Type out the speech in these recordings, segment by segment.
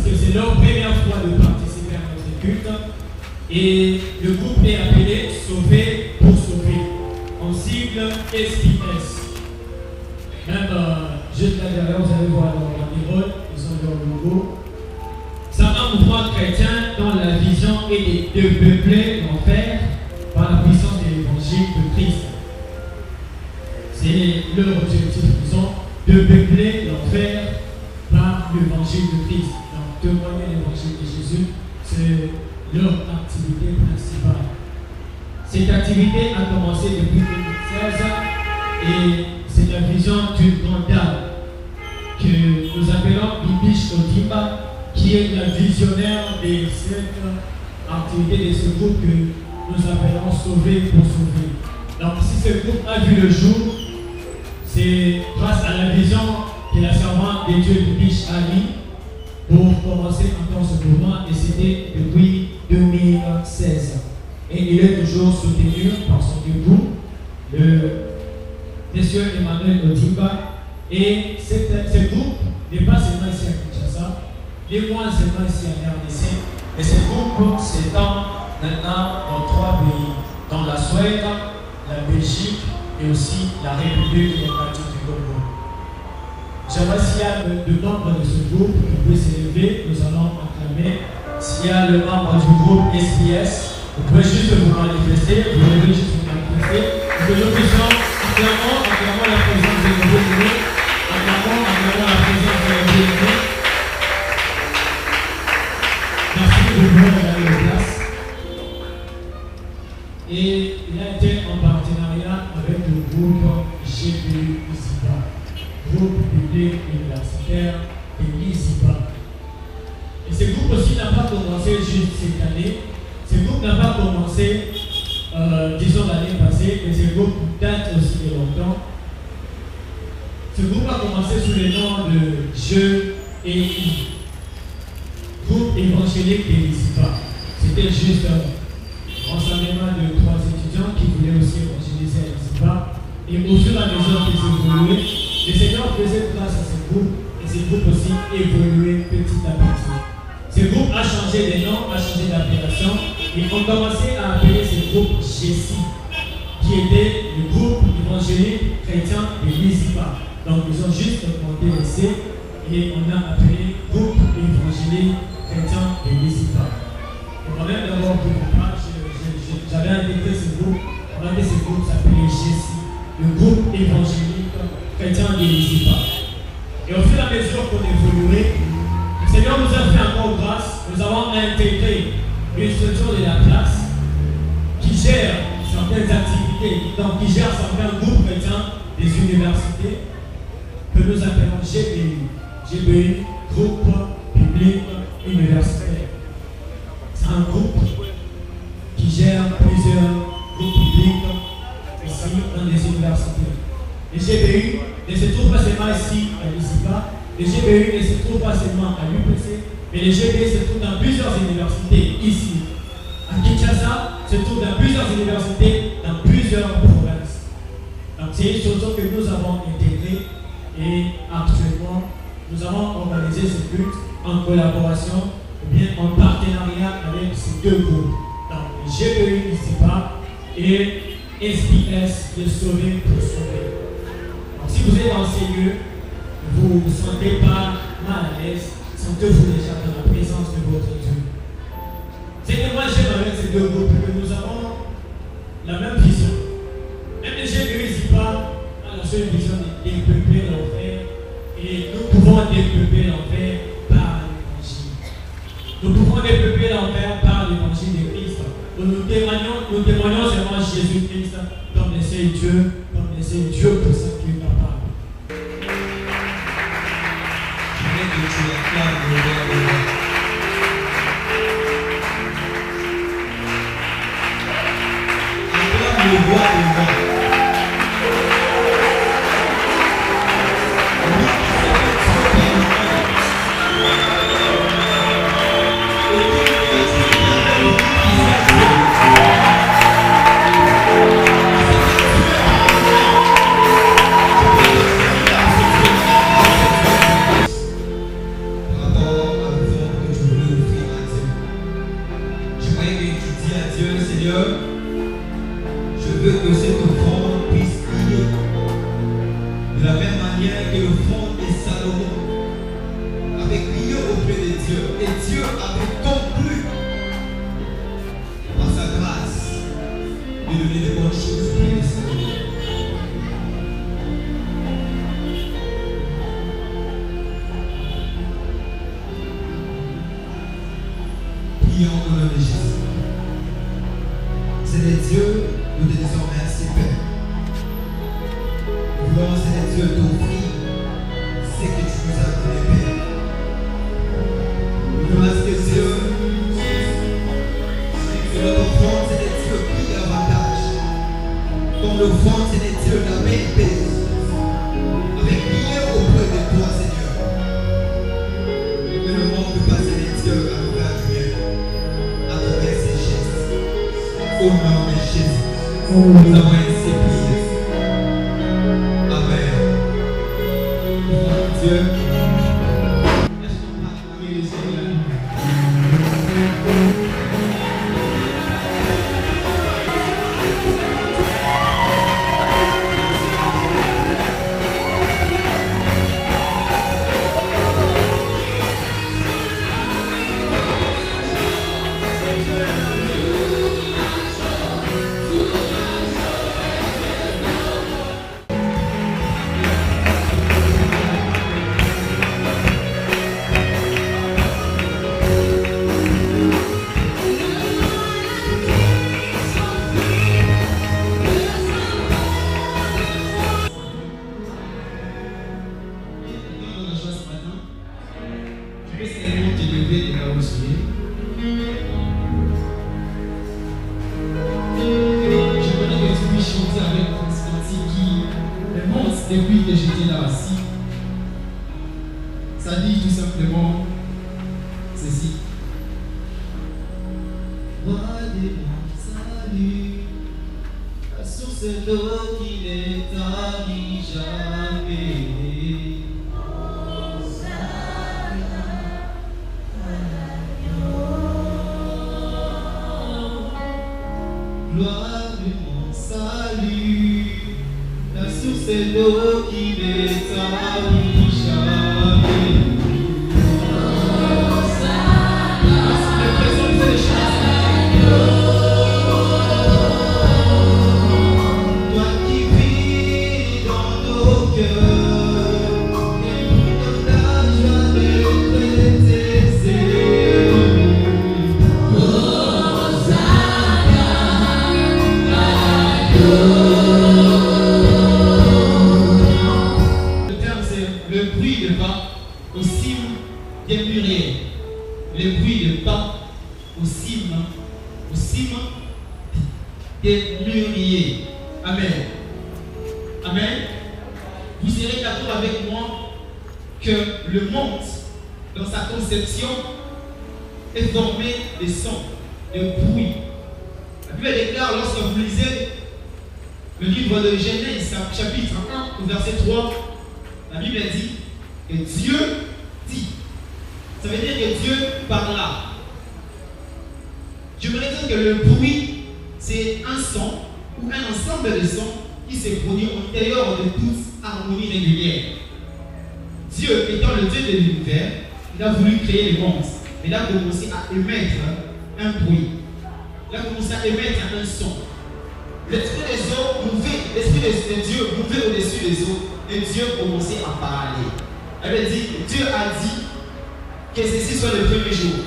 que c'est leur première fois de participer à notre culte. Et le groupe est appelé Sauver pour Sauver, en sigle SPS. Même juste là derrière, vous allez voir leur banderole, ils ont leur logo. C'est un mouvement chrétien dont la vision est de peupler l'enfer par la puissance de l'évangile de Christ. C'est leur objectif, ils ont de peupler l'enfer par l'évangile de Christ. Donc, témoigner l'évangile de Jésus, c'est leur activité principale. Cette activité a commencé depuis 2016 et c'est la vision d'une grande dame que nous appelons Bibiche Odimba, qui est la visionnaire de cette activité, de ce groupe que nous appelons Sauver pour Sauver. Donc, si ce groupe a vu le jour, c'est grâce à la vision que la servante de Dieu Bibiche a mis pour commencer encore ce mouvement, et c'était depuis 2016. Et il est toujours soutenu par son époux, le monsieur Emmanuel Odimba. Et ce groupe n'est pas seulement ici à Kinshasa, les moins seulement ici à RDC, et ce groupe s'étend maintenant dans 3 pays, dans la Suède, la Belgique et aussi la République démocratique du Congo. J'aimerais, s'il y a le nombre de ce groupe qui peut s'élever, nous allons acclamer. S'il y a le membre du groupe SPS, vous pouvez juste vous manifester, vous devez juste vous manifester, que nous puissions acclamons la présence de nos bien-aimés, acclamons la présence de nos bien-aimés. Merci de vous regarder les places. Et il a été en partenariat avec le groupe GPU ISIPA, groupe public universitaire de l'ISIPA. Et ce groupe aussi n'a pas commencé juste cette année. Ce groupe n'a pas commencé, disons, l'année passée, mais ce groupe date aussi de longtemps. Ce groupe a commencé sous le nom de Je et I, groupe évangélique de l'ISIPA. C'était juste un rassemblement de 3 étudiants qui voulaient aussi évangéliser à l'ISIPA. Et au fur et à mesure qu'ils évoluaient, le Seigneur faisait grâce à ce groupe, et ce groupe aussi évoluait petit à petit. Ce groupe a changé de nom, a changé d'appellation, et on commençait à appeler ce groupe Jessie, qui était le groupe évangélique chrétien de l'ISIPA. Donc ils ont juste monté le C et on a appelé groupe évangélique chrétien de l'ISIPA. Et moi-même d'abord pour moi, j'avais intégré ce groupe, on a dit ce groupe s'appelait Jessie, le groupe évangélique chrétien de l'ISIPA. Et au fur et à mesure qu'on évoluait, le Seigneur nous a fait encore grâce, nous avons intégré une structure de la place qui gère certaines activités, donc qui gère certains groupes chrétiens des universités que nous appelons GPU. GPU, groupe public universitaire. C'est un groupe qui gère plusieurs groupes publics ici dans les universités. Les GPU ne se trouvent pas seulement ici à l'ISIPA, les GPU ne se trouvent pas seulement à l'UPC, mais les GPU se trouvent dans plusieurs universités ici. À Kinshasa, se trouvent dans plusieurs universités, dans plusieurs provinces. Donc c'est une structure que nous avons intégrée et actuellement, nous avons organisé ce culte en collaboration ou bien en partenariat avec ces 2 groupes. Donc le GPU ISIPA et SPS de Sauver pour Sauver. Donc si vous êtes dans ces lieux, vous ne vous sentez pas mal à l'aise, sentez-vous déjà dans la présence de votre Dieu. C'est que moi j'aime avec ces 2 groupes que nous avons la même vision. Même les GPU ISIPA ont la seule vision de dépeupler l'enfer, et nous pouvons dépeupler l'enfer par l'évangile. Nous pouvons dépeupler l'enfer par l'évangile de Christ. Nous témoignons seulement Jésus-Christ comme le seul Dieu pour ça qu'il est capable. avait conclu par sa grâce de donner de bonnes choses pour les saints. Prions au nom de Jésus. Seigneur Dieu, nous te disons merci Père. Nous voulons, Seigneur Dieu, t'offrir ce que tu nous as donné, Père. Nous voulons, Seigneur Dieu, que notre offrande, Seigneur Dieu, brille davantage. Comme l'offrande, Seigneur Dieu, la main pèse. Avec rien auprès de toi, Seigneur. Que le monde ne pas, Seigneur Dieu, à nous faire du bien. À travers ces gestes. Au nom de Jésus. Nous avons ainsi prié. Amen. Dieu. Depuis que j'étais là assis, ça dit tout simplement ceci. Roi des monts, salut, la source d'eau qui n'est tarie jamais. Gloire du monde, salut, la source d'eau qui n'est tarie jamais. Toi qui vis dans nos cœurs, et nous donne la joie d'être tes élus. Le terme c'est le bruit de pas aux cimes des mûriers. Le bruit de pas aux cimes des mûriers. Amen. Amen. Vous serez d'accord avec moi que le monde, dans sa conception, est formé de sons, de bruit. La Bible déclare, lorsque vous lisez le livre de Genèse, chapitre 1, au verset 3, la Bible dit que Dieu dit. Ça veut dire que Dieu parla. Je me dire que le bruit, c'est un son ou un ensemble de sons qui se produit en dehors de toute harmonie régulière. Dieu, étant le Dieu de l'univers, il a voulu créer le monde. Il a commencé à émettre un bruit. Il a commencé à émettre un son. L'esprit des eaux mouvait, l'esprit de Dieu mouvait au-dessus des eaux et Dieu commençait à parler. Elle veut dire, Dieu a dit que ceci soit le premier jour,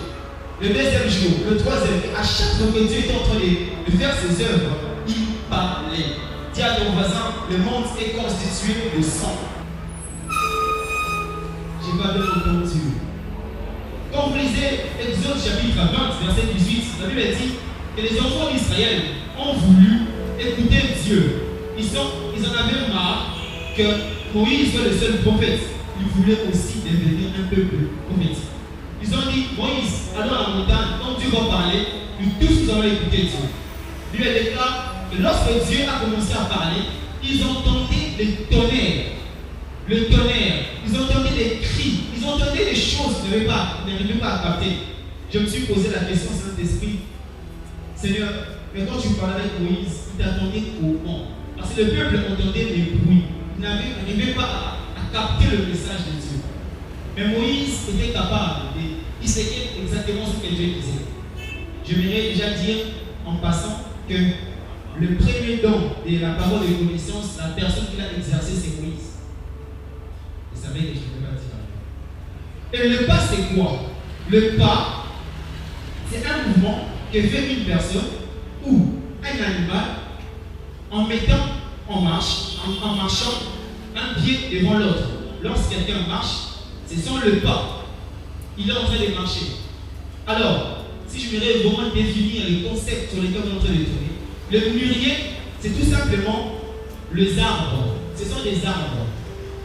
le deuxième jour, le troisième. Et à chaque fois que Dieu était en train de faire ses œuvres, il parlait. Dis à ton voisin, le monde est constitué de sang. Je n'ai pas bien entendu. Quand vous lisez Exode chapitre 20, verset 18, la Bible dit que les enfants d'Israël ont voulu écouter Dieu. Ils en avaient marre que Moïse soit le seul prophète. Ils voulaient aussi devenir un peuple prophétique. Ils ont dit, Moïse, allons à la montagne, quand Dieu va parler, nous tous nous allons écouter Dieu. Lui déclare que lorsque Dieu a commencé à parler, ils entendaient le tonnerre. Le tonnerre. Ils entendaient des cris. Ils entendaient des choses qu'ils n'arrivaient pas à capter. Je me suis posé la question, Saint-Esprit, Seigneur, mais quand tu parlais avec Moïse, il t'attendait comment? Parce que le peuple entendait les bruits. Il n'arrivait pas à capter le message de Dieu. Mais Moïse était capable il sait exactement ce que Dieu disait. J'aimerais déjà dire en passant que le premier don de la parole de connaissance, la personne qui l'a exercé, c'est Moïse. Vous savez que je ne peux pas dire. Et le pas, c'est quoi? Le pas, c'est un mouvement que fait une personne ou un animal en mettant en marchant un pied devant l'autre. Lorsque quelqu'un marche, c'est sans le pas. Il est en train de marcher. Alors, si je voudrais vraiment définir les concepts sur lesquels on est en train de tourner, le mûrier, c'est tout simplement les arbres. Ce sont des arbres.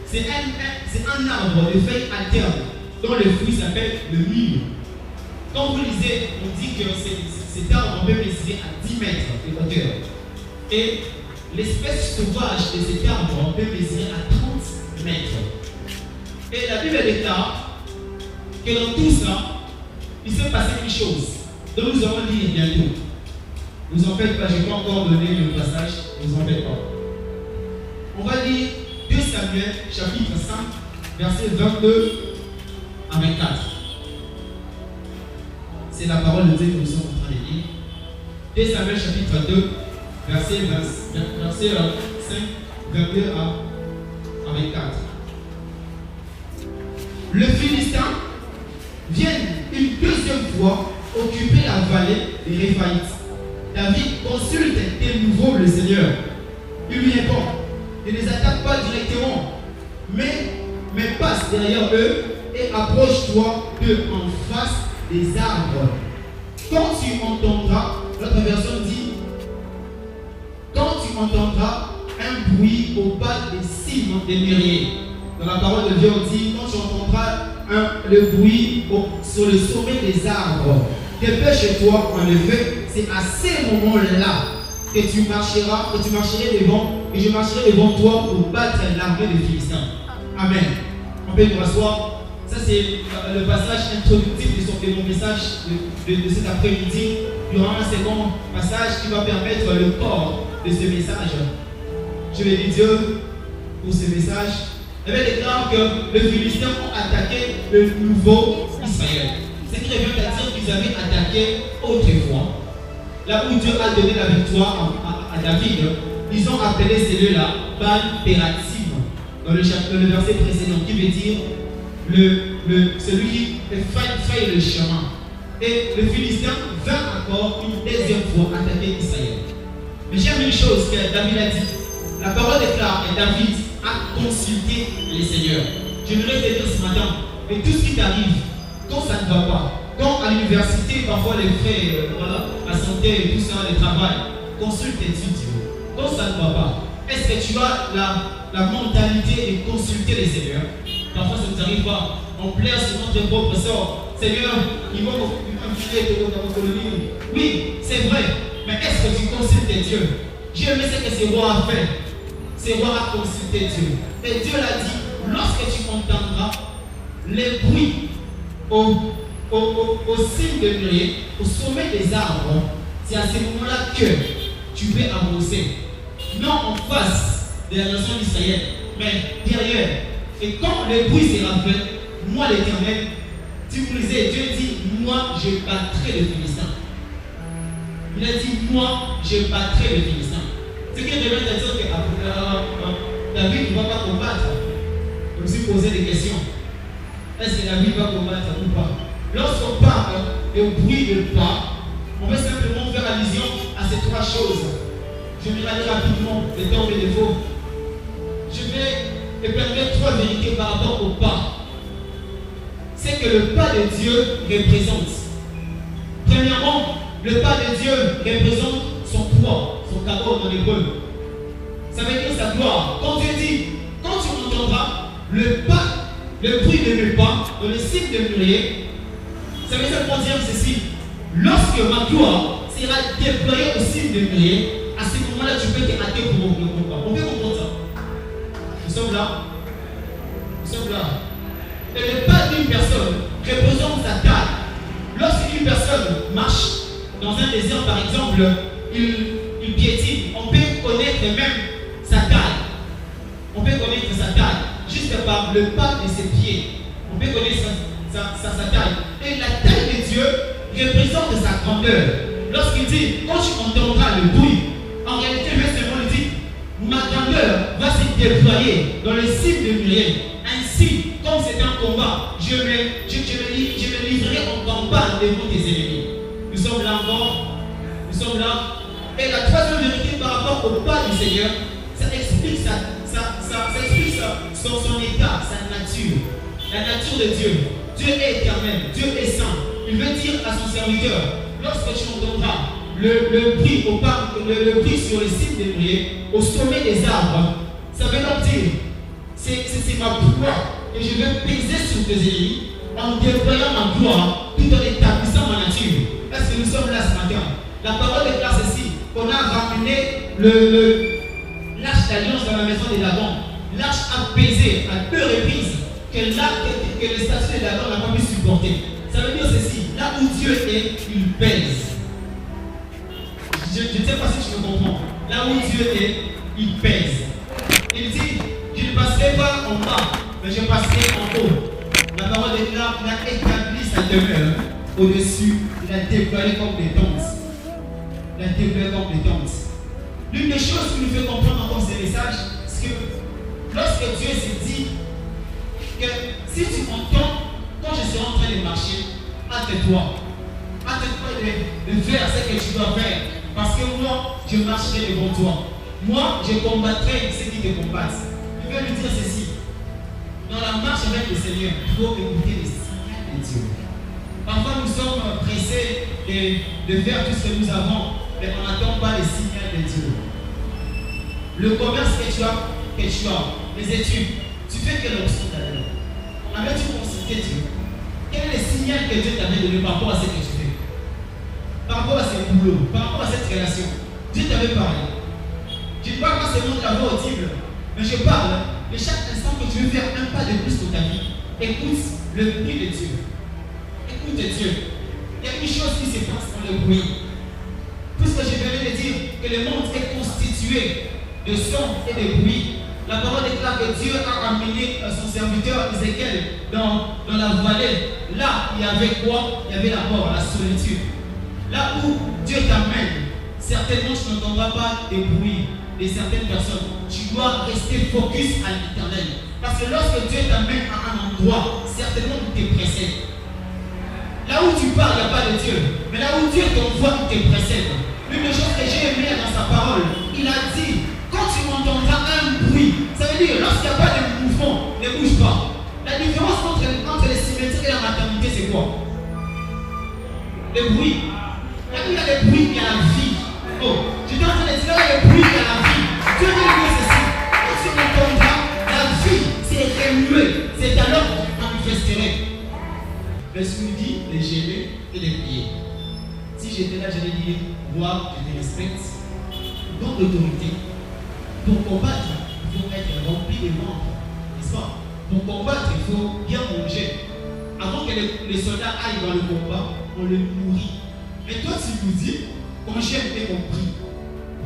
C'est un arbre de feuilles alternes dont le fruit s'appelle le mûr. Quand vous lisez, on dit que cet arbre peut mesurer à 10 mètres de hauteur. Et l'espèce sauvage de cet arbre peut mesurer à 30 mètres. Et la Bible déclare que dans tout ça, il s'est passé une chose dont nous allons lire bientôt. Ne vous en faites pas, je n'ai pas encore donné le passage, ne vous en faites pas. On va lire 2 Samuel, chapitre 5, versets 22 à 24. C'est la parole de Dieu que nous sommes en train de lire. 2 Samuel, chapitre 2, verset 5, 22 à 24. Le Philistin vient une deuxième fois occuper la vallée des Réphaïtes. David consulte de nouveau le Seigneur. Il lui répond: ne les attaque pas directement, mais passe derrière eux et approche-toi d'eux en face des arbres. Quand tu entendras, l'autre version dit, quand tu entendras un bruit au bas des cimes des mûriers. Dans la parole de Dieu, on dit, quand tu entendras le bruit sur le sommet des arbres, dépêche-toi, en effet, c'est à ces moments-là que tu marcherais devant, et je marcherai devant toi pour battre l'armée des Philistins. Amen. On peut nous rasseoir. Ça, c'est le passage introductif de mon message de cet après-midi. Il y aura un second passage qui va permettre le corps de ce message. Je vais dire Dieu pour ce message. Il avait déclaré que les Philistins ont attaqué le nouveau Israël. Ce qui revient à dire qu'ils avaient attaqué autrefois. Là où Dieu a donné la victoire à David, ils ont appelé celui-là Baal Pératim dans le verset précédent, qui veut dire celui qui faille le chemin. Et le Philistin va encore une deuxième fois attaquer Israël. Mais j'aime une chose que David a dit. La parole déclare que David a consulté les seigneurs. Je voudrais te dire ce matin, mais tout ce qui t'arrive, quand ça ne va pas, quand à l'université, parfois les frais, la santé et tout ça, le travail, consulte et Dieu. Quand ça ne va pas, est-ce que tu as la mentalité de consulter les seigneurs? Parfois ça ne nous arrive pas. On plaire sur notre propre sort. Seigneur, ils vont me filer dans mon colonie. Oui, c'est vrai. Mais est-ce que tu consultes Dieu? Dieu aime ce que ce roi a fait. Ce roi a consulté Dieu. Et Dieu l'a dit, lorsque tu entendras les bruits au cime de mûrier, au sommet des arbres, c'est à ce moment-là que tu peux avancer. Non en face de la nation d'Israël, mais derrière. Et quand le bruit sera fait, moi l'Éternel, si vous lisez, Dieu dit, moi je battrai les Philistins. Il a dit, moi je battrai les Philistins. Ce qui devrait dire que David ne va pas combattre. Je me suis posé des questions. Est-ce que David va combattre ou pas? Lorsqu'on parle au bruit de pas, on va simplement faire allusion à ces 3 choses. Je vais aller rapidement, les temps et les défauts. Je vais épargner 3 vérités par rapport au pas. C'est que le pas de Dieu représente. Premièrement, le pas de Dieu représente son poids, son cabot dans l'hébreu. Ça veut dire sa gloire. Quand Dieu dit, quand tu entendras le pas, le bruit de mes pas dans le cycle de mûrier, ça veut dire ceci. Lorsque ma gloire sera déployée au cycle de mûrier, à ce moment-là, tu peux te hâter pour le combat. On peut comprendre ça. Nous sommes là. Nous sommes là. Et le pas d'une personne représente sa taille. Lorsqu'une personne marche dans un désert, par exemple, il piétine, on peut connaître même sa taille. On peut connaître sa taille juste par le pas de ses pieds. On peut connaître sa taille. Et la taille de Dieu représente sa grandeur. Lorsqu'il dit, quand tu entendras le bruit, en réalité, le Seigneur lui dit, ma grandeur va se déployer dans les cimes de Miriam. Ainsi, comme c'est un combat, je me livrerai en combat devant tes ennemis. Nous sommes là encore. Nous sommes là. Et la troisième vérité par rapport au pas du Seigneur, ça explique son état, sa nature. La nature de Dieu. Dieu est éternel, Dieu est saint. Il veut dire à son serviteur, lorsque tu entendras le bruit sur les cimes des brillés, au sommet des arbres, ça veut donc dire, c'est ma gloire, et je vais peser sur tes ennemis en déployant ma gloire tout en établissant ma nature. Est-ce que nous sommes là ce matin? La parole déclare ceci, qu'on a ramené l'arche d'alliance dans la maison des Laban. L'arche a pesé à 2 reprises que le statut de Laban n'a pas pu supporter. Ça veut dire ceci, là où Dieu est, il pèse. Je ne sais pas si tu me comprends. Là où Dieu est, il pèse. Il dit, je ne passerai pas en bas, mais je passerai en haut. La parole déclare qu'il a établi sa demeure au-dessus, il a déployé comme des tentes. Il a déployé comme des tentes. L'une des choses qui nous fait comprendre encore ces messages, c'est que lorsque Dieu s'est dit que si tu entends, quand je serai en train de marcher, hâte-toi de faire ce que tu dois faire. Parce que moi, je marcherai devant toi. Moi, je combattrai ceux qui te combattent. Je vais lui dire ceci. Dans la marche avec le Seigneur, il faut écouter les signaux de Dieu. Parfois, nous sommes pressés de faire tout ce que nous avons, mais on n'attend pas les signaux de Dieu. Le commerce que tu as, les études, tu fais quelle option d'abord? Avais-tu consulté Dieu? Quel est le signal que Dieu t'avait donné par rapport à ce que tu fais? Par rapport à ce boulot, par rapport à cette relation, Dieu t'avait parlé. Je ne parle pas seulement de la voix audible, mais je parle de chaque instant que tu veux faire un pas de plus pour ta vie. Écoute le bruit de Dieu. Écoute Dieu. Il y a une chose qui se passe dans le bruit. Puisque je venais de dire que le monde est constitué de sons et de bruit, la parole déclare que Dieu a amené son serviteur Ézéchiel dans la vallée. Là, il y avait quoi? Il y avait la mort, la solitude. Là où Dieu t'amène, certainement tu n'entendras pas des bruits de certaines personnes. Tu dois rester focus à l'éternel. Parce que lorsque Dieu t'amène à un endroit, certainement tu t'es pressé. Là où tu parles, il n'y a pas de Dieu. Mais là où Dieu t'envoie, il te précède. L'une des choses que j'ai aimé dans sa parole, il a dit, quand tu entendras un bruit, ça veut dire lorsqu'il n'y a pas de mouvement, ne bouge pas. La différence entre les cimetières et la maternité, c'est quoi? Le bruit. Là où il y a le bruit, il y a la vie. Oh, j'étais en train de dire, là, le bruit, il y a la vie. Dieu dit ceci. Quand tu entendras, la vie, c'est remué. C'est alors que tu manifesterais. L'Esprit dit les gêner et les prier. Si j'étais là, j'allais dire, voir, je te respecte. Dans l'autorité, pour combattre, il faut être rempli de membres. N'est-ce pas? Pour combattre, il faut bien manger. Avant que les soldats aillent dans le combat, on le nourrit. Mais toi, tu nous dis, quand j'ai été compris,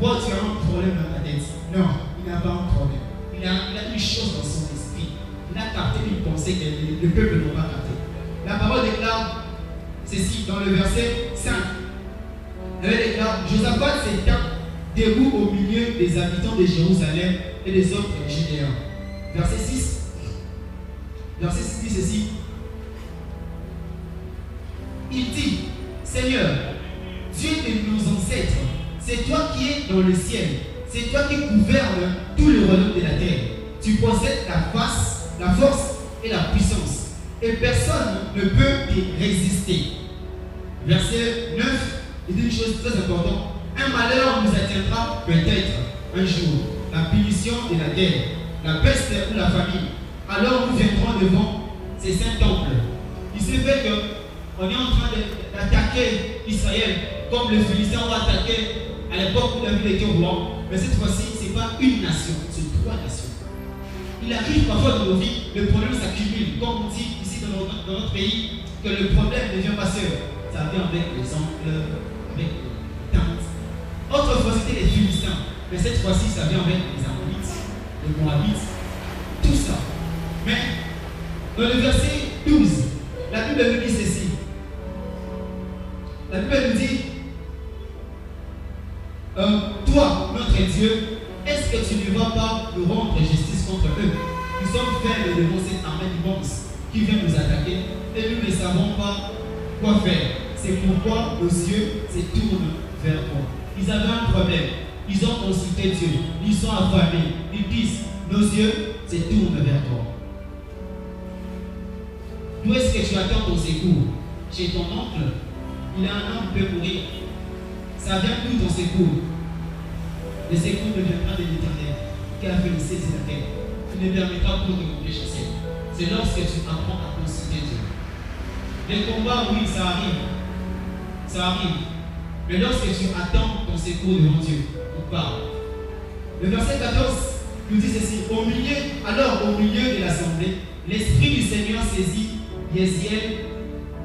toi, tu as un problème dans ta tête. Non, il n'a pas un problème. Il a une chose dans son esprit. Il a capté une pensée que le peuple n'a pas capté. La parole déclare ceci dans le verset 5. Elle déclare, Josaphat s'étend debout au milieu des habitants de Jérusalem et des autres Judéens. Verset 6. Verset 6 dit ceci. Il dit, Seigneur, Dieu de nos ancêtres, c'est toi qui es dans le ciel, c'est toi qui gouvernes tout le royaume de la terre. Tu possèdes la force et la puissance. Et personne ne peut te résister. Verset 9, il dit une chose très importante. Un malheur nous atteindra peut-être un jour. La punition et la guerre, la peste ou la famine. Alors nous viendrons devant ces saints temples. Il s'est fait qu'on est en train d'attaquer Israël comme les Philistins ont attaqué à l'époque où David était roi. Mais cette fois-ci, ce n'est pas une nation, c'est 3 nations. Il arrive parfois dans nos vies, le problème s'accumule. Comme on dit ici dans notre pays, que le problème ne vient pas seul. Ça vient avec les oncles, avec les tantes. Autrefois, c'était les Philistins. Mais cette fois-ci, ça vient avec les Ammonites, les Moabites, tout ça. Mais dans le verset 12, la Bible nous dit ceci. La Bible nous dit, toi, notre Dieu, est-ce que tu ne vas pas nous rendre justice contre eux? Nous sommes faibles devant cette armée immense qui vient nous attaquer et nous ne savons pas quoi faire. C'est pourquoi nos yeux se tournent vers toi. Ils avaient un problème. Ils ont consulté Dieu. Ils sont affamés. Ils disent, nos yeux se tournent vers toi. D'où est-ce que tu attends ton secours? Chez ton oncle? Il a un homme qui peut mourir. Ça vient d'où ton secours? Le secours ne viendra de l'Éternel qui a fait le ciel et la terre. Tu ne permettras pour de péché ciel. C'est lorsque tu apprends à consulter Dieu. Les combats, oui, ça arrive. Ça arrive. Mais lorsque tu attends ton secours devant Dieu, on parle. Le verset 14 nous dit ceci. Alors au milieu de l'assemblée, l'Esprit du Seigneur saisit Yéziel,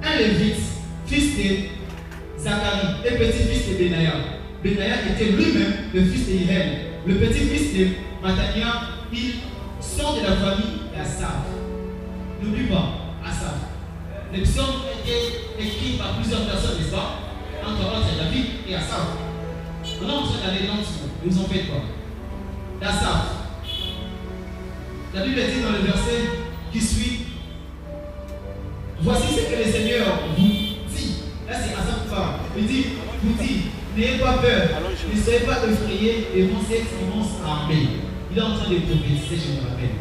un lévite, fils de Zacharie et petit-fils de Benaïa. Benaïa était lui-même le fils de Hirel. Le petit-fils de Matania, ils sont de la famille d'Asaph. N'oublie pas, Asaph. Les psaumes étaient écrits par plusieurs personnes, n'est-ce pas? Entre David et Asaph. On est en train d'aller lentement, ne vous en faites pas. D'Asaph. La Bible dit dans le verset qui suit, voici ce que le Seigneur vous dit. Là c'est Asaph qui parle. Il dit, vous dit, n'ayez pas peur, ne soyez pas effrayés devant cette immense armée. Il est en train de prophétiser, je me rappelle.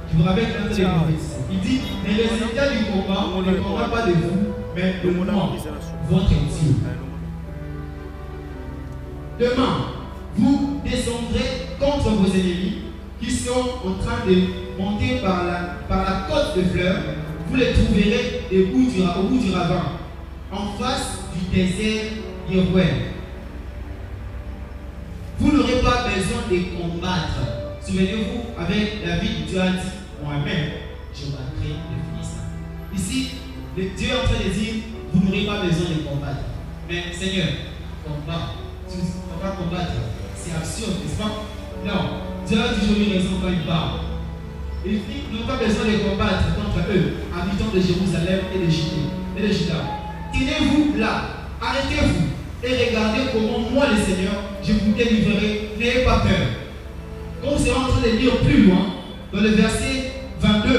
Je vous rappelle qu'il est en train de prophétiser. Il dit, mais les résultats du combat, on ne dépendra pas de vous, mais de moi, votre Dieu. Demain, vous descendrez contre vos ennemis qui sont en train de monter par la côte de fleurs. Vous les trouverez au bout du ravin, en face du désert d'Irouel. Vous n'aurez pas besoin de combattre. Souvenez-vous, avec David, Dieu a dit, moi-même, je battrai les Philistins. Ici, Dieu est en train de dire, vous n'aurez pas besoin de combattre. Mais Seigneur, combat. Tu ne vas pas combattre. C'est absurde, n'est-ce pas? Non. Dieu a toujours eu raison quand il parle. Il dit, nous n'avons pas besoin de combattre contre eux, habitants de Jérusalem et de Juda. Tenez-vous là, arrêtez-vous et regardez comment moi, le Seigneur, je vous délivrerai. N'ayez pas peur. Quand vous serez en train de lire plus loin, dans le verset 22,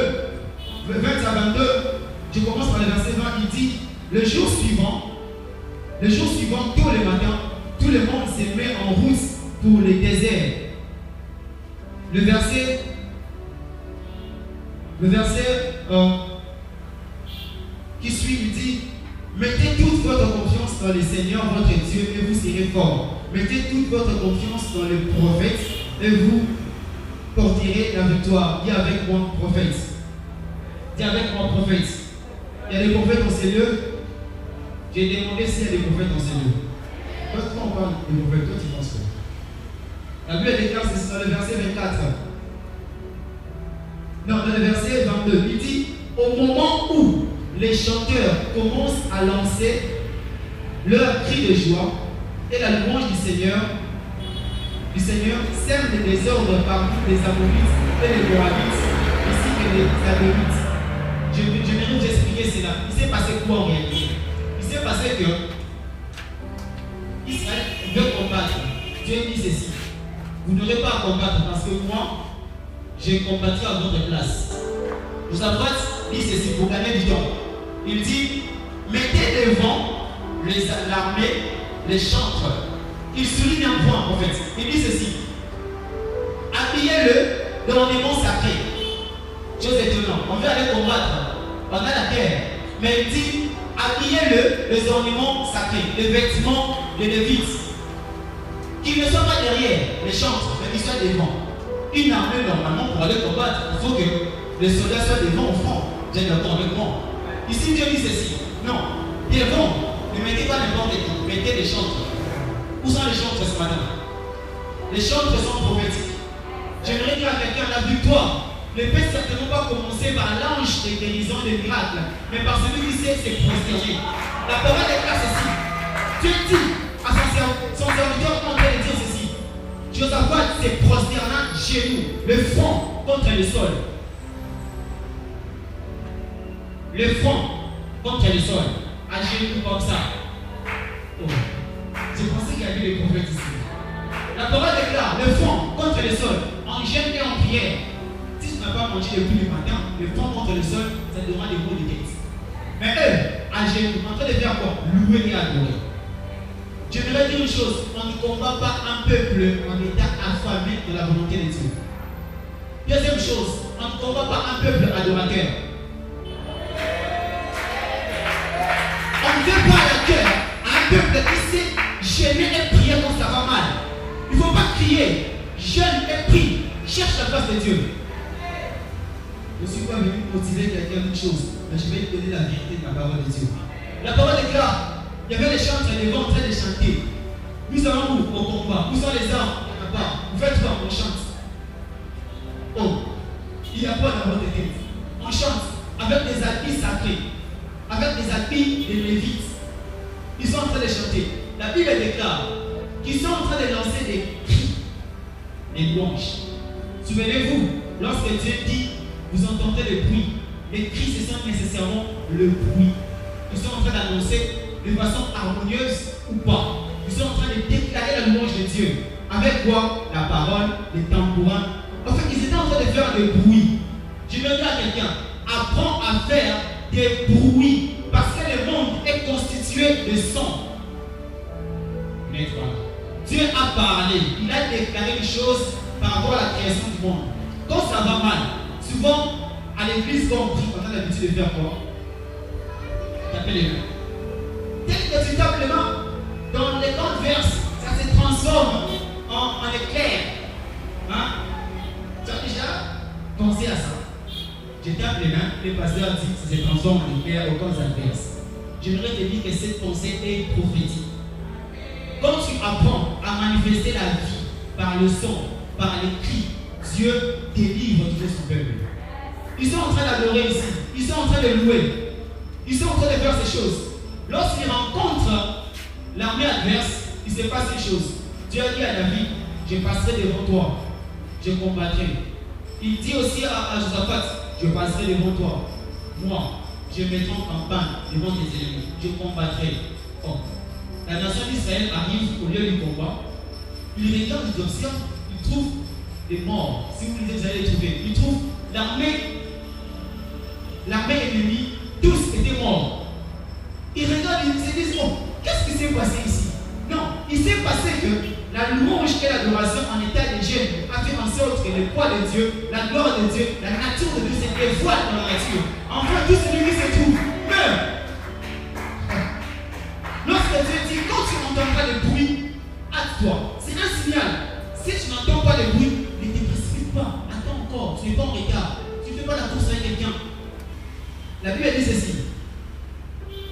20 à 22, je commence par le verset 20, il dit, le jour suivant, tôt le matin, tout le monde se met en route pour le désert. Le verset qui suit, il dit, mettez toute votre confiance dans le Seigneur votre Dieu et vous serez forts. Mettez toute votre confiance dans le prophète et vous porterez la victoire. Dis avec moi, prophète. Dis avec moi, prophète. Il y a des prophètes dans ces lieux. J'ai demandé s'il y a des prophètes dans ces lieux. Quand on parle des prophètes, toi tu penses quoi? La Bible déclare, c'est dans le verset 24. Non, dans le verset 22, il dit, au moment où les chanteurs commencent à lancer leur cri de joie et la louange du Seigneur sème le désordre parmi les Ammonites et les Moabites, ainsi que les Adonites. Je vais vous expliquer cela. Il s'est passé quoi en réalité? Il s'est passé que Israël veut combattre. Dieu dit ceci, vous n'aurez pas à combattre parce que moi, j'ai combattu à votre place. Josaphat dit ceci pour gagner du temps. Il dit, mettez devant l'armée les chantres. Il souligne un point en fait. Il dit ceci, habillez-le d'ornements sacrés. Chose étonnante. On veut aller combattre. On a la guerre. Mais il dit, habillez-le les ornements sacrés, les vêtements des Lévites. Qu'ils ne soient pas derrière les chantres, mais qu'ils soient devant. Une armée, normalement, pour aller combattre, il faut que les soldats soient devant au front. Vous êtes d'accord avec moi? Ici, Dieu dit ceci. Non. Devant, ne mettez pas n'importe qui. Mettez les chantres. Où sont les chantres ce matin? Les chantres sont prophétiques. J'aimerais dire à quelqu'un, la victoire ne peut certainement pas commencer par l'ange des guérisons des miracles, mais par celui qui sait se prosterner. La parole déclare ceci. Dieu dit à son serviteur en train de dire ceci. Josaphat se prosterna genoux, le front contre le sol. Le front contre le sol, à genoux comme ça. Oh, je pensais qu'il y avait des prophètes ici. La parole déclare, le fond contre le sol, en jeûne et en prière. Si tu n'as pas mangé depuis le matin, le fond contre le sol, ça te donnera des mots de tête. Mais eux, à genoux, en train de faire quoi? Louer et adorer. Je voudrais dire une chose, on ne combat pas un peuple en état affamé de la volonté de Dieu. Deuxième chose, on ne combat pas un peuple adorateur. On ne fait pas le cœur à un peuple qui sait gêner et prier quand ça va mal. Il ne faut pas crier, jeûne et prie, cherche la face de Dieu. Je ne suis pas venu motiver quelqu'un d'une chose, mais je vais te donner la vérité de la parole de Dieu. La parole déclare, il y avait les chantres et les vents en train de chanter. Nous allons où? Au combat. Où sont les armes? Il n'y en a pas. Vous faites quoi? On chante. Oh, il n'y a pas dans votre tête. On chante avec des habits sacrés, avec des habits des Lévites. Ils sont en train de chanter. La Bible déclare qu'ils sont en train de lancer des cris, des louanges. Souvenez-vous, lorsque Dieu dit, vous entendez le bruit, les cris, ce sont nécessairement le bruit. Ils sont en train d'annoncer de façon harmonieuse ou pas. Ils sont en train de déclarer la louange de Dieu. Avec quoi? La parole, les tambourins. En fait, ils étaient en train de faire des bruits. Je vais dire à quelqu'un, apprends à faire des bruits. Parce que le monde est constitué de sons. Mais voilà. Dieu a parlé. Il a déclaré des choses par rapport à la création du monde. Quand ça va mal, souvent, à l'église, quand on prie, on a l'habitude de faire quoi? Taper les mains. Dès que tu tapes les mains, dans les grandes verses, ça se transforme en éclair. Hein? Tu as déjà pensé à ça? Je tape les mains, le pasteur dit que ça se transforme en éclair aux grandes adverses. J'aimerais te dire que cette pensée est prophétique. Quand tu apprends à manifester la vie par le son, par les cris, Dieu délivre tout son peuple. Ils sont en train d'adorer ici, ils sont en train de louer, ils sont en train de faire ces choses. Lorsqu'ils rencontrent l'armée adverse, il se passe ces choses. Dieu a dit à David, je passerai devant toi, je combattrai. Il dit aussi à Josaphat, je passerai devant toi. Moi, je mettrai en campagne devant tes ennemis, je combattrai. Oh. La nation d'Israël arrive au lieu du combat, il regarde, il observe, il trouve des morts. Si vous lisez, vous allez les trouver. Il trouve l'armée ennemie, tous étaient morts. Ils regardent, ils se disent, oh, qu'est-ce qui s'est passé ici? Non, il s'est passé que la louange et l'adoration en état de jeûne a fait en sorte que le poids de Dieu, la gloire de Dieu, la nature de Dieu se dévoile dans la nature. Enfin, tout celui qui se trouve meurt. Lorsque Dieu dit, quand tu n'entendras le bruit, hâte-toi. C'est un signal. Si tu n'entends pas le bruit, ne te précipite pas. Attends encore, tu n'es pas en retard. Tu ne fais pas la course avec quelqu'un. La Bible dit ceci.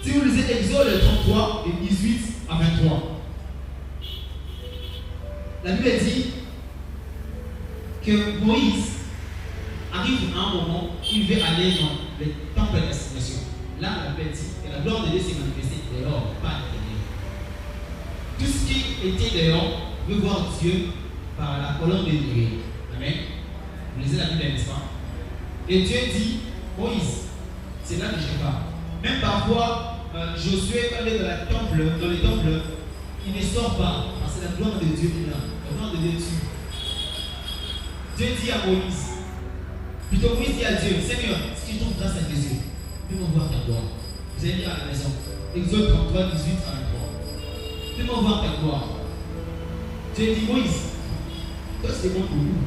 Si vous lisez Exode 33, de 18 à 23, la Bible dit que Moïse arrive à un moment où il veut aller dans le temple de l'assignation. Là, la Bible dit que la gloire de Dieu s'est manifestée dehors, pas à l'intérieur. Tout ce qui était dehors veut voir Dieu par la colonne de nuée. Amen. Vous lisez la Bible, n'est-ce pas? Et Dieu dit, Moïse, c'est là que je pars. Même parfois, Josué, quand il est dans le temple, il ne sort pas. Parce que la gloire de Dieu est là. La gloire de Dieu tue. Dieu dit à Moïse, plutôt Moïse dit à Dieu, Seigneur, si tu trouves grâce à tes yeux, fais-moi voir ta gloire. Vous allez lire à la maison. Exode 33, 18 à 23. Fais-moi voir ta gloire. Dieu dit, Moïse, toi c'est bon pour nous.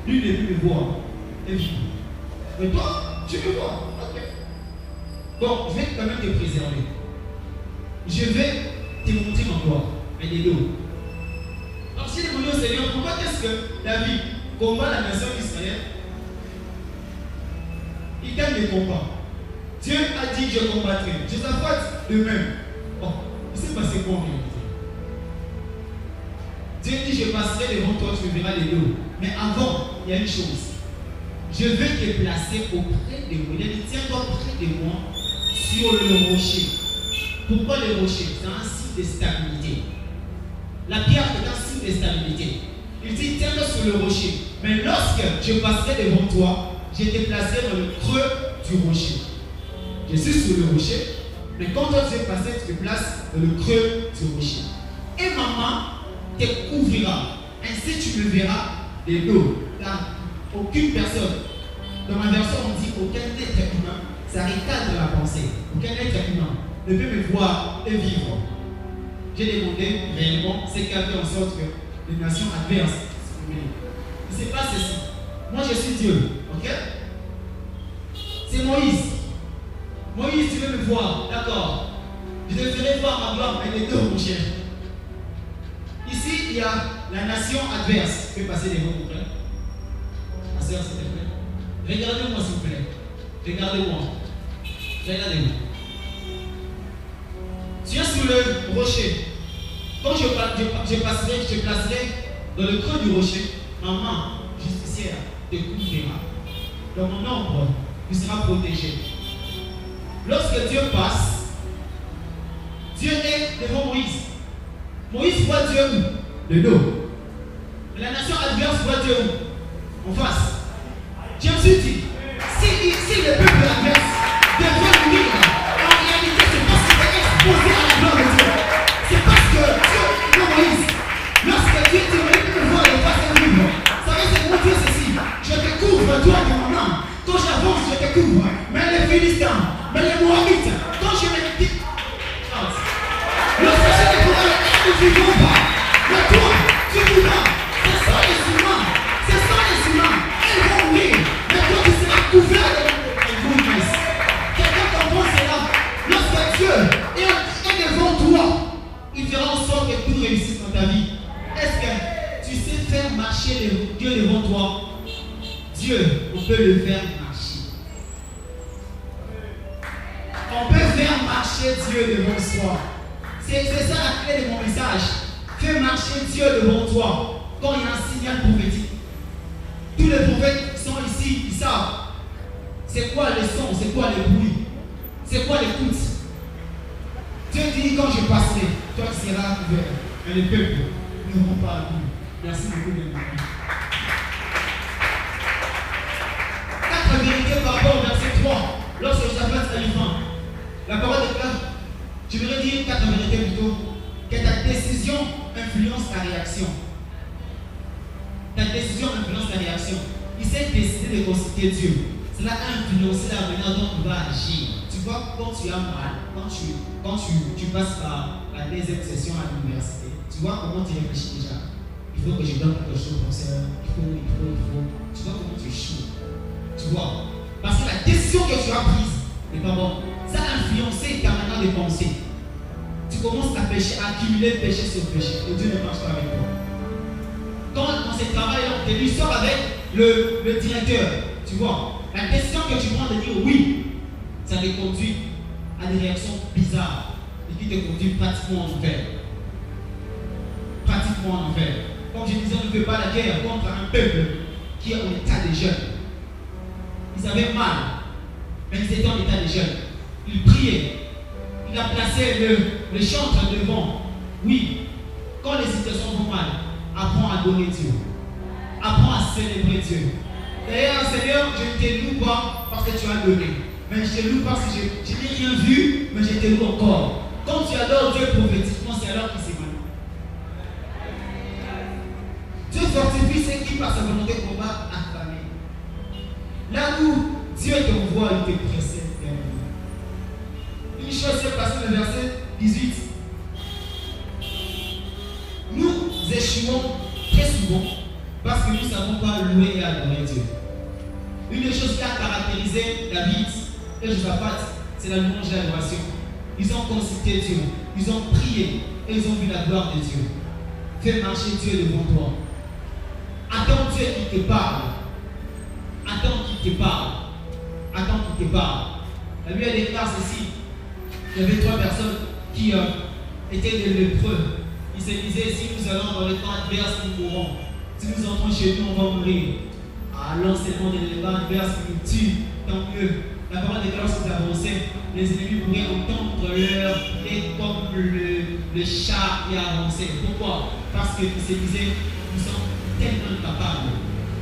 Lui ne veut me voir. Mais toi, tu me vois. Ok. Bon, je vais quand même te préserver. Je vais te montrer ma gloire. Mais de l'eau. Alors si demandé au Seigneur, pourquoi est-ce que David combat la nation d'Israël? Il gagne le combat. Dieu a dit je combattrai. Josaphat de même. Oh, il s'est passé quoi en réalité? Dieu dit je passerai devant toi, tu me verras les eaux. Mais avant, il y a une chose. Je vais te placer auprès de moi. Il a dit tiens-toi près de moi sur le rocher. Pourquoi le rocher? C'est un signe de stabilité. La pierre est un signe de stabilité. Il dit tiens-toi sur le rocher. Mais lorsque je passerai devant toi, je te placerai dans le creux du rocher. Je suis sur le rocher, Mais quand toi tu es passé, tu te places dans le creux du rocher. Et maman te couvrira. Ainsi tu me verras de l'eau. Car aucune personne, dans ma version on dit aucun être humain, ça recadre la pensée. Aucun être humain ne peut me voir et vivre. J'ai demandé réellement ce qui a fait en sorte que les nations adverses s'expriment. Il se passe ceci. Moi je suis Dieu, ok? C'est Moïse. Moïse, tu veux me voir, d'accord? Je te ferai voir ma gloire avec les deux, mon cher. Ici, il y a la nation adverse. Tu peux passer les mots, mon frère? Ma soeur, s'il te plaît. Regardez-moi, s'il vous plaît. Regardez-moi. Regardez-moi. Tu es sur le rocher. Quand je te placerai dans le creux du rocher, ma main justicière te couvrira. Dans mon ombre, tu seras protégé. Lorsque Dieu passe, Dieu est devant Moïse. Moïse voit Dieu où? De dos. La nation adverse voit Dieu où? En face. Je me suis dit, si le peuple adverse devrait mourir, en réalité, c'est parce qu'il est exposé à la gloire de Dieu. C'est parce que Dieu, non Moïse, lorsque Dieu te me voir de face à vivre, ça veut dire mon Dieu ceci, je te couvre toi de mon âme. Quand j'avance, je te couvre. Mais les Philistins, mais les Moabites, quand je me dis, lorsque je te pourrai, tu ne vivras pas. Mais toi, tu vivras. Ce sont les humains. Ce sont les humains. Ils vont mourir. Mais toi, tu seras couvert de goodness. Quelqu'un comprend cela. Lorsque Dieu est devant toi, il fera en sorte que tout réussisse dans ta vie. Est-ce que tu sais faire marcher Dieu devant toi? Dieu, on peut le faire marcher. On peut faire marcher Dieu devant soi. C'est ça la clé de mon message. Fais marcher Dieu devant toi quand il y a un signal prophétique. Tous les prophètes qui sont ici, ils savent. C'est quoi les sons, c'est quoi les bruits, c'est quoi l'écoute. Dieu dit quand je passerai, toi tu seras couvert. Mais les peuples ne vont pas à lui. Merci beaucoup de m'écouter. 4 vérités par rapport au verset 3. Lorsque je t'appelle à l'enfant, la parole est claire. Je voudrais dire 4 vérités plutôt. Que ta décision influence ta réaction. Ta décision influence ta réaction. Il s'est décidé de consulter Dieu. Cela a influencé la manière dont il va agir. Tu vois, quand tu as mal, quand tu passes par la deuxième session à l'université, tu vois comment tu réfléchis déjà. Il faut que je donne quelque chose pour ça. Il faut. Tu vois comment tu échoues. Tu vois. Parce que la décision que tu as prise n'est pas bonne. Ça a influencé ta manière de penser. Tu commences à pécher, à accumuler péché sur péché. Et Dieu ne marche pas avec toi. Quand dans ce travail-là, tu sors avec le directeur, tu vois, la décision que tu prends de dire oui, ça te conduit à des réactions bizarres et qui te conduit pratiquement en enfer. Pratiquement en enfer. Comme je disais, on ne fait pas la guerre contre un peuple qui est en état de jeûne. Ils avaient mal, mais ils étaient en état de jeûne. Ils priaient. Il a placé le chantre devant. Oui, quand les situations vont mal, apprends à donner Dieu. Apprends à célébrer Dieu. D'ailleurs, Seigneur, je ne te loue pas parce que tu as donné. Mais je te loue parce que je n'ai rien vu, mais je te loue encore. Quand tu adores Dieu prophétiquement, c'est alors qu'il s'est mal. Dieu fortifie ceux qui, par sa volonté, combattent affamés. Là où Dieu t'envoie, il te précède. Une chose s'est passée dans le verset 18. Nous échouons très souvent parce que nous ne savons pas louer et adorer Dieu. Une des choses qui a caractérisé David et Josaphat, c'est la louange et l'adoration. Ils ont consulté Dieu, ils ont prié et ils ont vu la gloire de Dieu. Fais marcher Dieu devant toi. Attends Dieu qui te parle. Attends qu'il te parle. Attends qu'il te parle. La Bible déclare ceci. Il y avait 3 personnes qui étaient des lépreux. Ils se disaient, si nous allons dans le temps adverse, nous mourrons. Si nous entrons chez nous, on va mourir. L'enseignement de l'élément adverse nous tue, tant mieux. La parole de lorsque vous avancez, les ennemis pourraient entendre leur et comme le chat qui a avancé. Pourquoi? Parce qu'ils se disaient, nous sommes tellement incapables.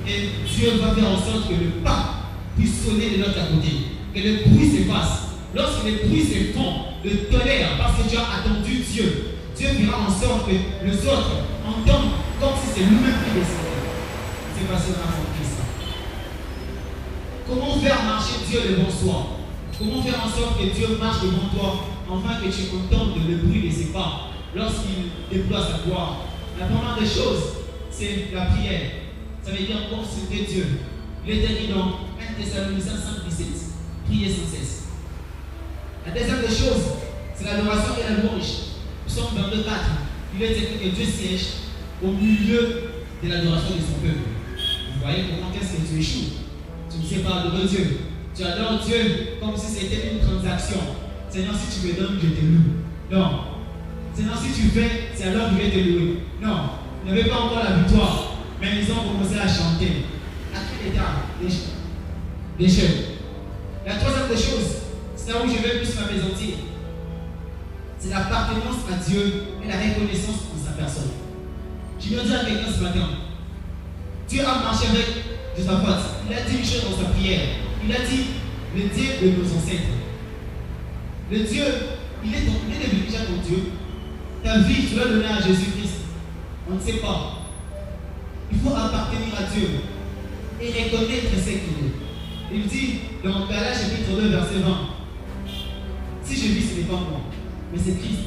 Et Dieu va faire en sorte que le pas puisse sonner de l'autre côté, que le bruit s'efface. lorsque les bruits se font, le tonnerre, parce que tu as attendu Dieu, Dieu fera en sorte que les autres entendent comme si c'est lui-même qui descendait. C'est parce qu'on a compris ça. Comment faire marcher Dieu devant soi? Comment faire en sorte que Dieu marche devant toi, afin que tu entendes le bruit de ses pas lorsqu'il déploie sa gloire? La première des choses, c'est la prière. Ça veut dire consulter Dieu. Il est dit dans 1 Thessaloniciens 5:17, priez sans cesse. La deuxième des choses, c'est l'adoration et la louange. Psaume 22:4, il est écrit que Dieu siège au milieu de l'adoration de son peuple. Vous voyez comment qu'est-ce que tu échoues? Tu ne sais pas adorer Dieu. Tu adores Dieu comme si c'était une transaction. Seigneur, si tu me donnes, je te loue. Non. Seigneur, si tu fais, c'est alors que je vais te louer. Non. Ils n'avaient pas encore la victoire, mais ils ont commencé à chanter. À quel état? Des jeunes. La troisième des choses, c'est là où je vais plus m'apaisantir. C'est l'appartenance à Dieu et la reconnaissance de sa personne. Je viens dire à quelqu'un ce matin, Dieu a marché avec Josaphat. Il a dit une chose dans sa prière. Il a dit, le Dieu de nos ancêtres. Le Dieu, il est devenu déjà ton Dieu. Ta vie, tu l'as donnée à Jésus-Christ. On ne sait pas. Il faut appartenir à Dieu et reconnaître ce qu'il est. Il dit dans Galates chapitre 2 verset 20, si je vis, ce n'est pas moi, mais c'est Christ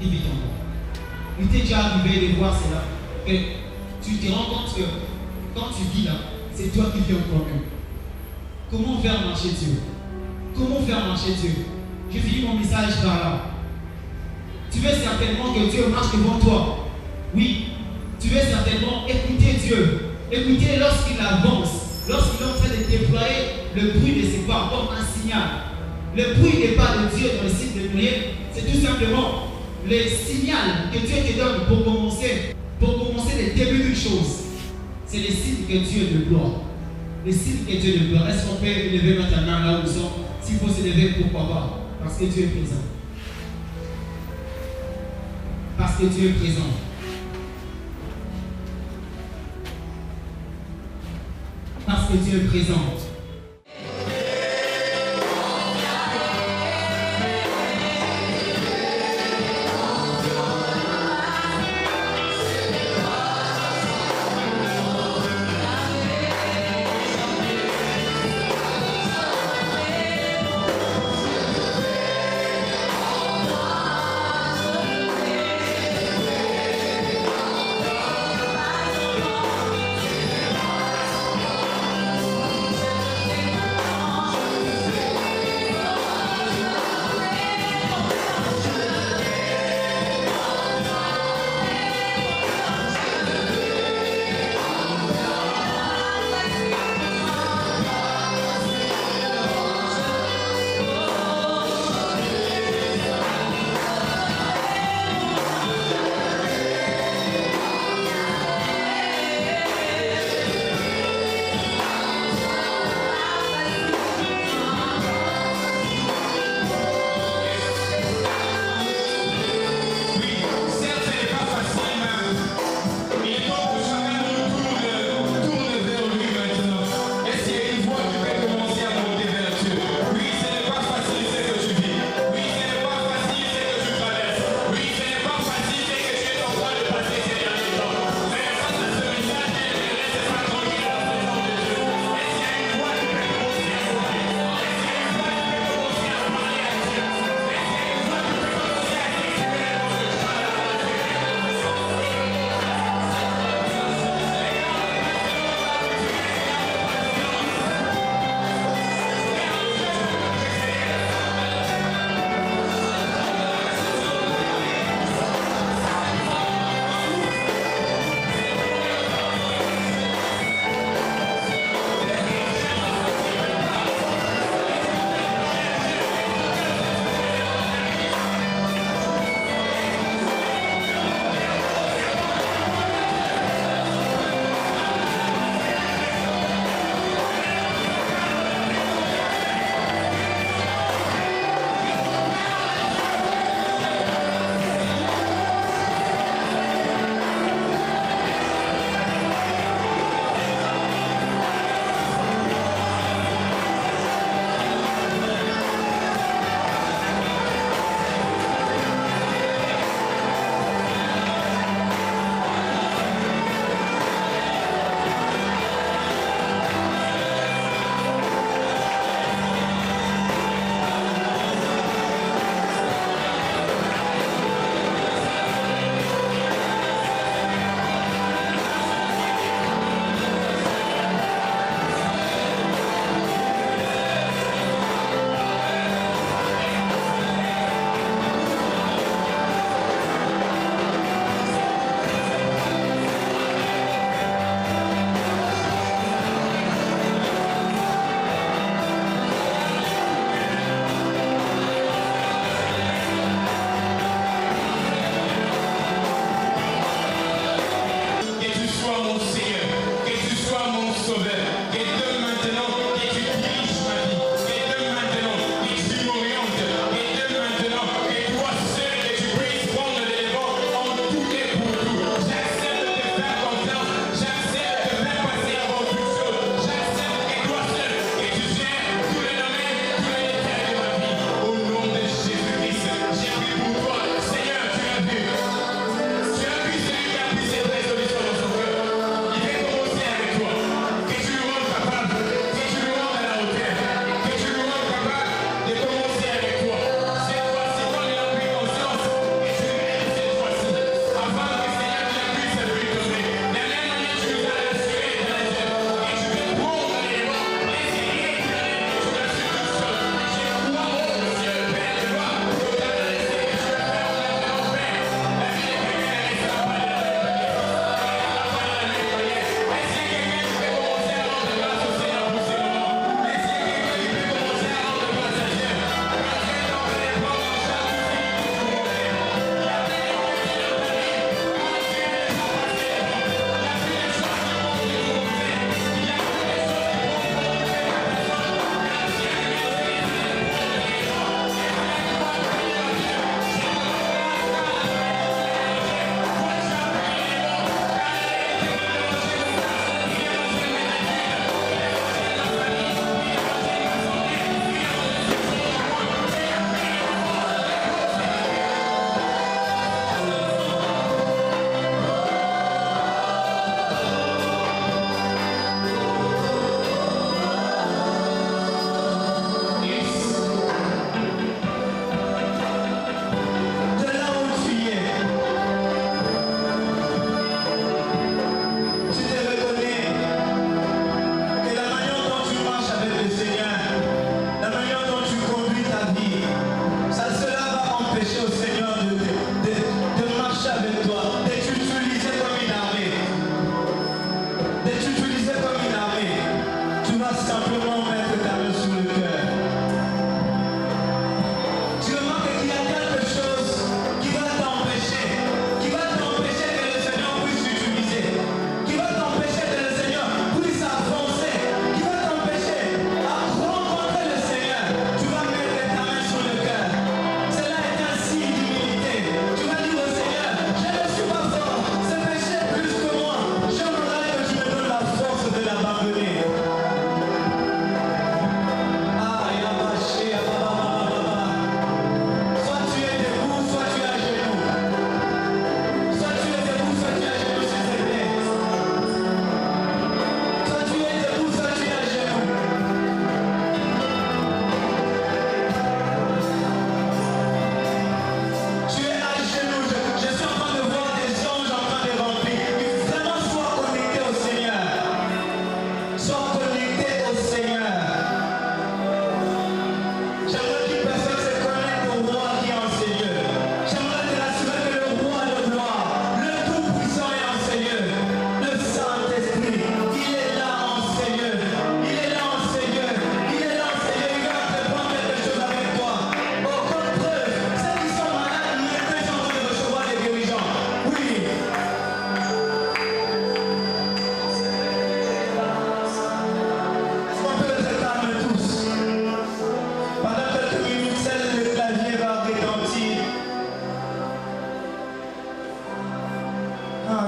qui vit en moi. Il t'est déjà arrivé de voir cela, que tu te rends compte que quand tu vis là, c'est toi qui vis en toi-même. Comment faire marcher Dieu? Comment faire marcher Dieu? Je finis mon message par là. Tu veux certainement que Dieu marche devant toi. Oui, tu veux certainement écouter Dieu. Écouter lorsqu'il avance, lorsqu'il est en train de déployer le bruit de ses pas comme un signal. Le bruit des pas de Dieu dans le cycle de prière, c'est tout simplement le signal que Dieu te donne pour commencer le début d'une chose. C'est le signe que Dieu déploie. Le signe que Dieu déploie. Est-ce qu'on peut lever notre main là où nous sommes? S'il faut se lever, pourquoi pas? Parce que Dieu est présent. Parce que Dieu est présent. Parce que Dieu est présent.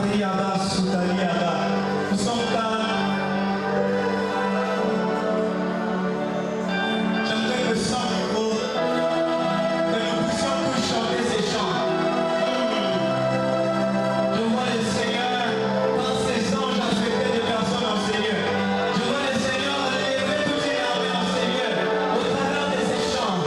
Nous sommes là. J'aimerais que sans micro, que nous puissions tous chanter ces chants. Je vois le Seigneur par ses anges affecter des personnes en Seigneur. Je vois le Seigneur élever toute une armée en Seigneur au travers de ces chants.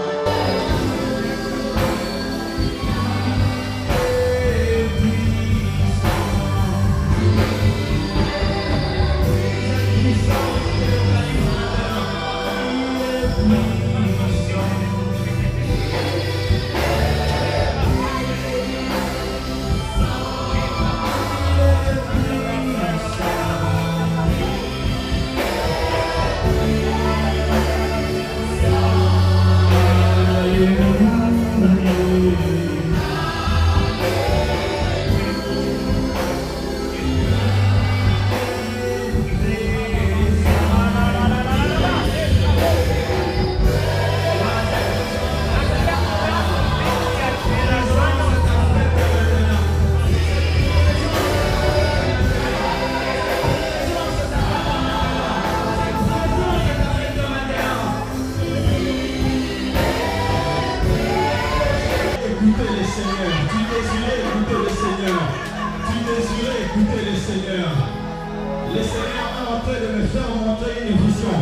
Le Seigneur est en train de me faire montrer une vision.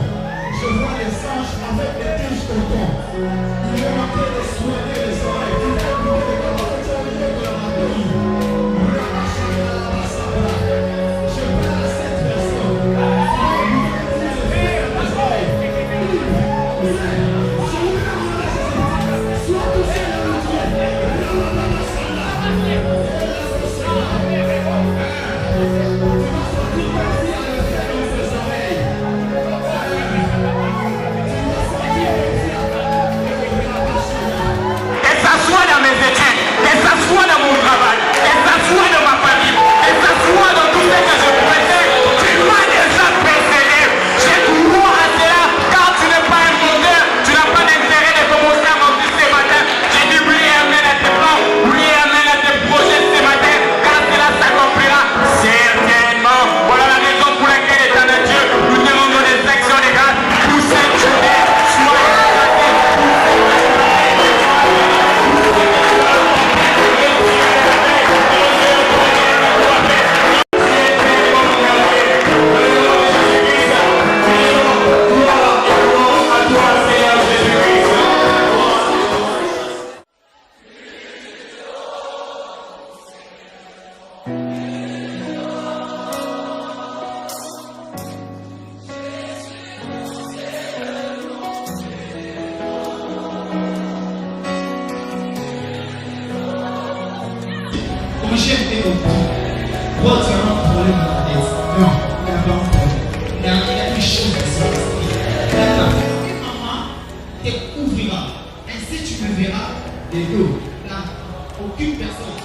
Je vois les anges avec des tiges coton. Il est en train de soigner les oreilles. Il est en train de commencer au milieu de la randonnée. Je parle à cette personne. Sois touché dans le ciel. Ainsi tu me verras des dos. Là, aucune personne